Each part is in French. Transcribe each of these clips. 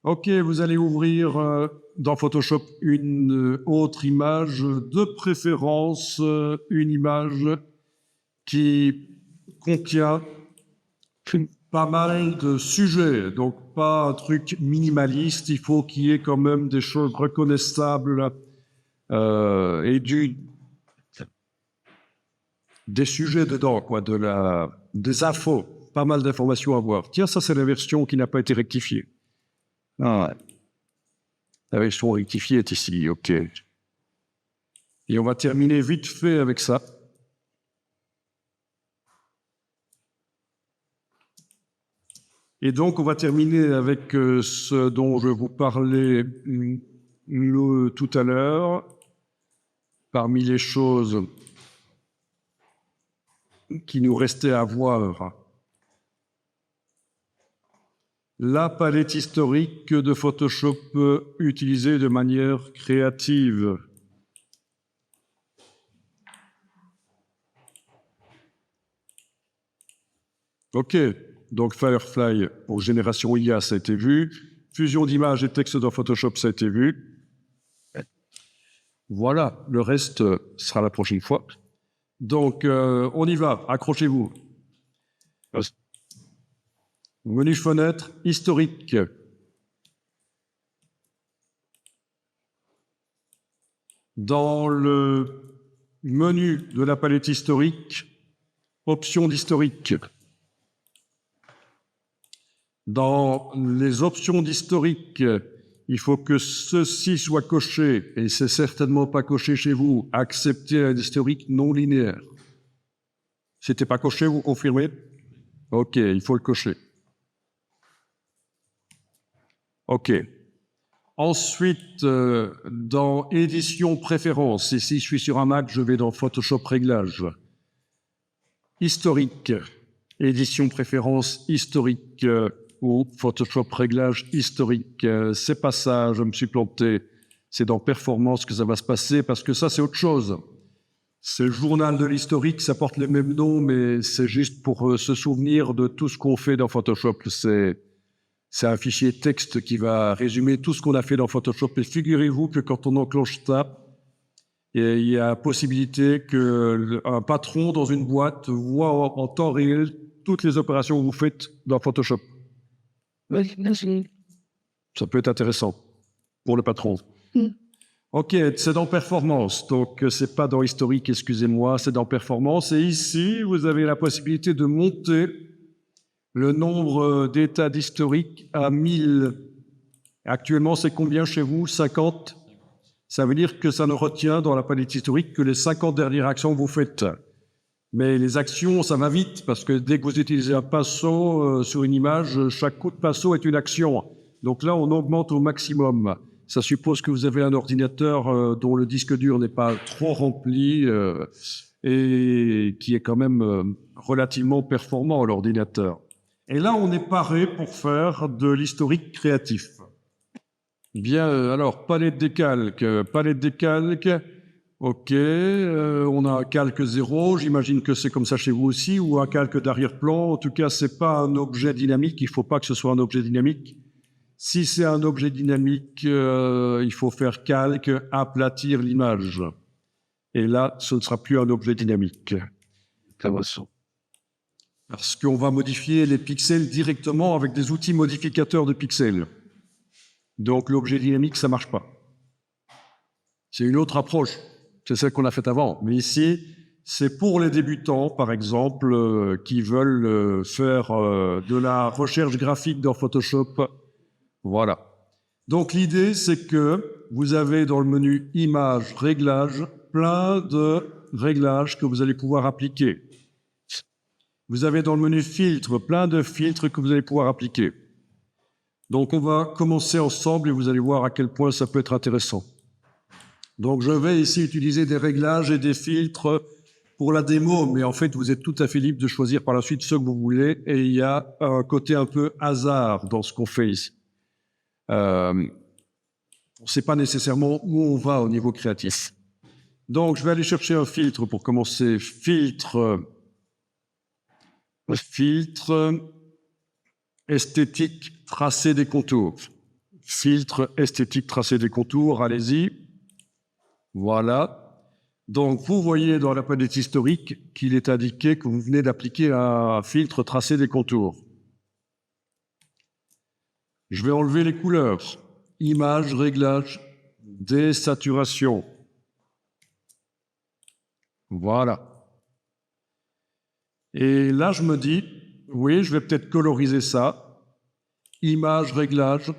Ok, vous allez ouvrir dans Photoshop une autre image, de préférence une image qui contient pas mal de sujets, donc pas un truc minimaliste, il faut qu'il y ait quand même des choses reconnaissables et des sujets dedans, quoi, des infos, pas mal d'informations à voir. Tiens, ça c'est la version qui n'a pas été rectifiée. Ah ouais. La version rectifiée est ici, ok. Et on va terminer vite fait avec ça. Et donc, on va terminer avec ce dont je vous parlais tout à l'heure. Parmi les choses qui nous restait à voir, la palette historique de Photoshop utilisée de manière créative. Ok, donc Firefly pour génération IA, ça a été vu. Fusion d'images et texte dans Photoshop, ça a été vu. Voilà, le reste sera la prochaine fois. Donc, on y va, accrochez-vous. Menu fenêtre historique. Dans le menu de la palette historique, options d'historique. Dans les options d'historique, il faut que ceci soit coché, et c'est certainement pas coché chez vous, accepter un historique non linéaire. C'était pas coché, vous confirmez? Ok, il faut le cocher. Ok. Ensuite, dans édition préférence, et si je suis sur un Mac, je vais dans Photoshop réglage. Historique, édition préférence historique ou Photoshop réglage historique. C'est pas ça, je me suis planté. C'est dans performance que ça va se passer parce que ça, c'est autre chose. C'est le journal de l'historique, ça porte le même nom, mais c'est juste pour se souvenir de tout ce qu'on fait dans Photoshop. C'est un fichier texte qui va résumer tout ce qu'on a fait dans Photoshop. Et figurez-vous que quand on enclenche ça, il y a possibilité qu'un patron dans une boîte voit en temps réel toutes les opérations que vous faites dans Photoshop. Ça peut être intéressant pour le patron. Ok, c'est dans Performance, donc c'est pas dans Historique, excusez-moi, c'est dans Performance. Et ici, vous avez la possibilité de monter le nombre d'états d'historique à 1000. Actuellement, c'est combien chez vous? 50? Ça veut dire que ça ne retient dans la palette historique que les 50 dernières actions que vous faites. Mais les actions, ça va vite, parce que dès que vous utilisez un pinceau sur une image, chaque coup de pinceau est une action. Donc là, on augmente au maximum. Ça suppose que vous avez un ordinateur dont le disque dur n'est pas trop rempli et qui est quand même relativement performant, l'ordinateur. Et là, on est paré pour faire de l'historique créatif. Bien, alors, palette des calques. Ok, on a un calque 0, j'imagine que c'est comme ça chez vous aussi, ou un calque d'arrière-plan. En tout cas, c'est pas un objet dynamique, il ne faut pas que ce soit un objet dynamique. Si c'est un objet dynamique, il faut faire calque, aplatir l'image. Et là, ce ne sera plus un objet dynamique. Parce qu'on va modifier les pixels directement avec des outils modificateurs de pixels. Donc l'objet dynamique, ça marche pas. C'est une autre approche. C'est celle qu'on a faite avant. Mais ici, c'est pour les débutants, par exemple, qui veulent faire de la recherche graphique dans Photoshop. Voilà. Donc l'idée, c'est que vous avez dans le menu Images, Réglages, plein de réglages que vous allez pouvoir appliquer. Vous avez dans le menu Filtres, plein de filtres que vous allez pouvoir appliquer. Donc on va commencer ensemble et vous allez voir à quel point ça peut être intéressant. Donc je vais ici utiliser des réglages et des filtres pour la démo, mais en fait vous êtes tout à fait libre de choisir par la suite ce que vous voulez et il y a un côté un peu hasard dans ce qu'on fait ici. On ne sait pas nécessairement où on va au niveau créatif. Donc je vais aller chercher un filtre pour commencer. Filtre esthétique, tracer des contours. filtre esthétique tracé des contours, allez-y. Voilà. Donc, vous voyez dans la palette historique qu'il est indiqué que vous venez d'appliquer un filtre tracé des contours. Je vais enlever les couleurs. Image, réglage, désaturation. Voilà. Et là, je me dis, oui, je vais peut-être coloriser ça. Image, réglage,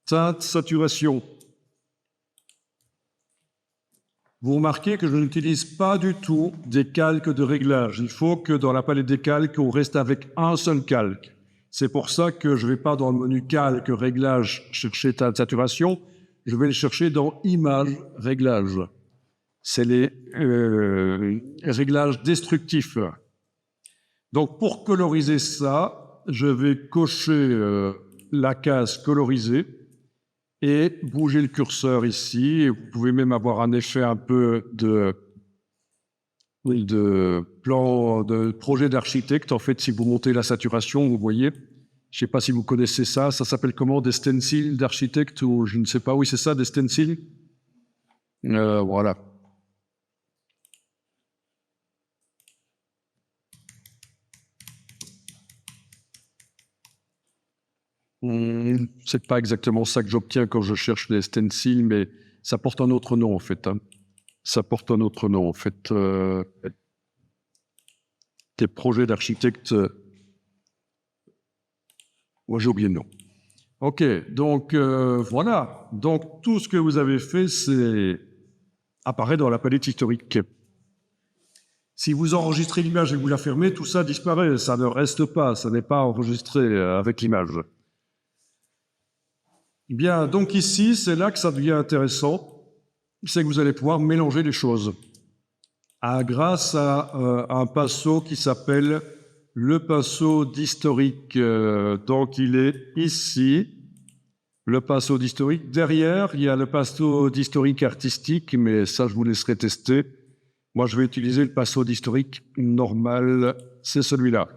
teinte, saturation. Vous remarquez que je n'utilise pas du tout des calques de réglage. Il faut que dans la palette des calques, on reste avec un seul calque. C'est pour ça que je ne vais pas dans le menu calque, réglage, chercher teinte, saturation. Je vais le chercher dans image, réglage. C'est les réglages destructifs. Donc, pour coloriser ça, je vais cocher la case colorisée et bouger le curseur ici. Et vous pouvez même avoir un effet un peu de plan, de projet d'architecte. En fait, si vous montez la saturation, vous voyez, je ne sais pas si vous connaissez ça, ça s'appelle comment, des stencils d'architecte ou je ne sais pas, oui, c'est ça, des stencils. Voilà. C'est pas exactement ça que j'obtiens quand je cherche les stencils, mais ça porte un autre nom en fait. Hein. Ça porte un autre nom en fait. Des projets d'architectes. Moi j'ai oublié le nom. Ok, donc voilà. Donc tout ce que vous avez fait, c'est apparaît dans la palette historique. Si vous enregistrez l'image et que vous la fermez, tout ça disparaît. Ça ne reste pas. Ça n'est pas enregistré avec l'image. Bien, donc ici, c'est là que ça devient intéressant, c'est que vous allez pouvoir mélanger les choses grâce à un pinceau qui s'appelle le pinceau d'historique. Donc, il est ici, le pinceau d'historique. Derrière, il y a le pinceau d'historique artistique, mais ça, je vous laisserai tester. Moi, je vais utiliser le pinceau d'historique normal, c'est celui-là.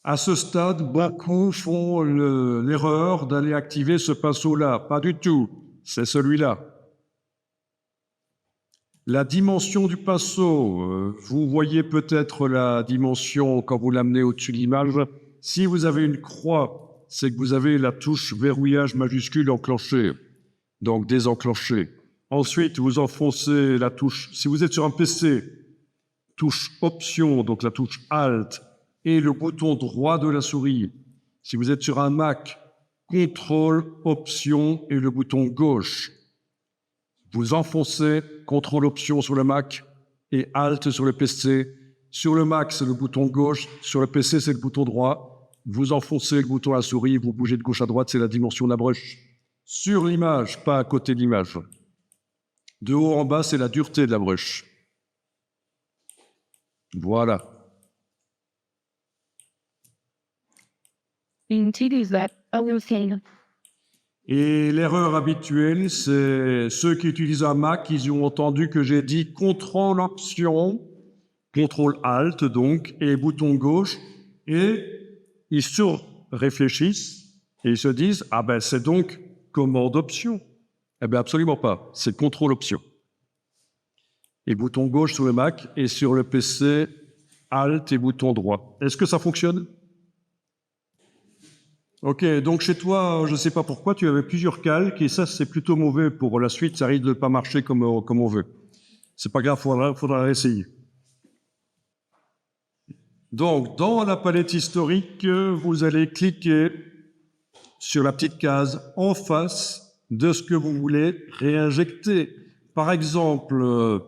À ce stade, beaucoup font l'erreur d'aller activer ce pinceau-là. Pas du tout, c'est celui-là. La dimension du pinceau, vous voyez peut-être la dimension quand vous l'amenez au-dessus de l'image. Si vous avez une croix, c'est que vous avez la touche verrouillage majuscule enclenchée, donc désenclenchée. Ensuite, vous enfoncez la touche, si vous êtes sur un PC, touche Option, donc la touche Alt, et le bouton droit de la souris. Si vous êtes sur un Mac, Contrôle, Option et le bouton gauche. Vous enfoncez Contrôle, Option sur le Mac et Alt sur le PC. Sur le Mac, c'est le bouton gauche. Sur le PC, c'est le bouton droit. Vous enfoncez le bouton à la souris, vous bougez de gauche à droite, c'est la dimension de la brush. Sur l'image, pas à côté de l'image. De haut en bas, c'est la dureté de la brush. Voilà. Et l'erreur habituelle, c'est ceux qui utilisent un Mac, ils ont entendu que j'ai dit Contrôle Option, Contrôle Alt donc, et bouton gauche, et ils réfléchissent et ils se disent ah ben c'est donc Commande Option. Eh bien absolument pas, c'est Contrôle Option. Et bouton gauche sur le Mac et sur le PC, Alt et bouton droit. Est-ce que ça fonctionne? Ok, donc chez toi, je ne sais pas pourquoi, tu avais plusieurs calques, et ça, c'est plutôt mauvais pour la suite, ça risque de ne pas marcher comme on veut. C'est pas grave, faudra essayer. Donc, dans la palette historique, vous allez cliquer sur la petite case en face de ce que vous voulez réinjecter. Par exemple,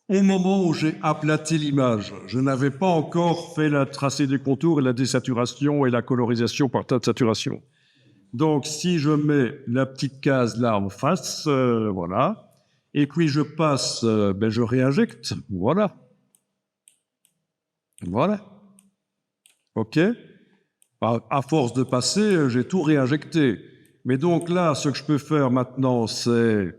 au moment où j'ai aplati l'image, je n'avais pas encore fait la tracée des contours et la désaturation et la colorisation par teinte de saturation. Donc, si je mets la petite case là en face, voilà, et puis je passe, je réinjecte, voilà. Voilà. OK? À force de passer, j'ai tout réinjecté. Mais donc là, ce que je peux faire maintenant, c'est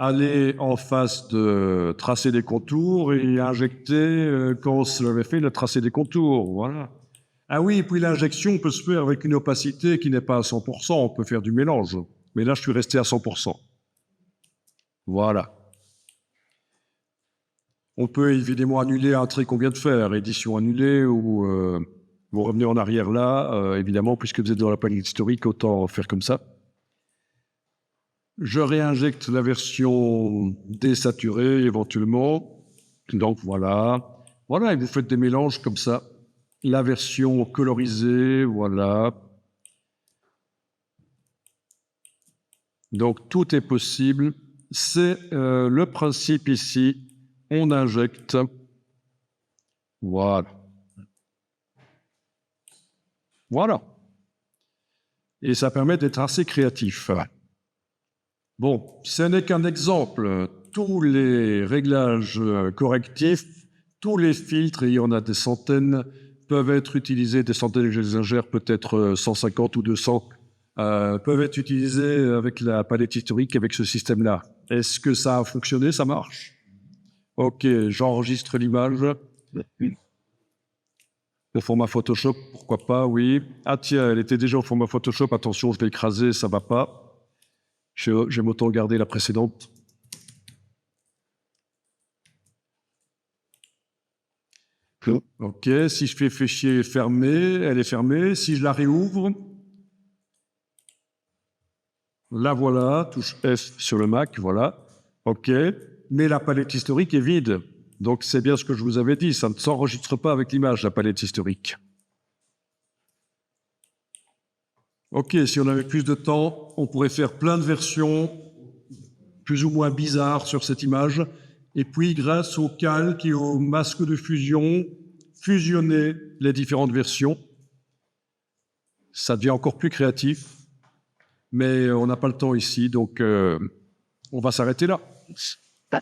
aller en face de tracer des contours et injecter quand j'avais fait le tracé des contours. Voilà. Ah oui, et puis l'injection peut se faire avec une opacité qui n'est pas à 100%, on peut faire du mélange. Mais là, je suis resté à 100%. Voilà. On peut évidemment annuler un trait qu'on vient de faire, édition annulée, ou vous revenez en arrière là, évidemment, puisque vous êtes dans la palette historique, autant faire comme ça. Je réinjecte la version désaturée éventuellement. Donc voilà. Voilà, et vous faites des mélanges comme ça. La version colorisée, voilà. Donc tout est possible. C'est le principe ici. On injecte. Voilà. Voilà. Et ça permet d'être assez créatif. Bon, ce n'est qu'un exemple. Tous les réglages correctifs, tous les filtres, et il y en a des centaines, peuvent être utilisés, des centaines, je les ingère, peut-être 150 ou 200, peuvent être utilisés avec la palette historique, avec ce système-là. Est-ce que ça a fonctionné? Ça marche? Ok, j'enregistre l'image. Au format Photoshop, pourquoi pas, oui. Ah tiens, elle était déjà au format Photoshop, attention, je vais écraser, ça va pas. J'aime autant garder la précédente. Ok, si je fais fichier fermé, elle est fermée. Si je la réouvre, là voilà, touche F sur le Mac, voilà. Ok, mais la palette historique est vide. Donc c'est bien ce que je vous avais dit, ça ne s'enregistre pas avec l'image, la palette historique. Ok, si on avait plus de temps, on pourrait faire plein de versions plus ou moins bizarres sur cette image. Et puis, grâce au calque et au masque de fusion, fusionner les différentes versions. Ça devient encore plus créatif. Mais on n'a pas le temps ici, donc on va s'arrêter là.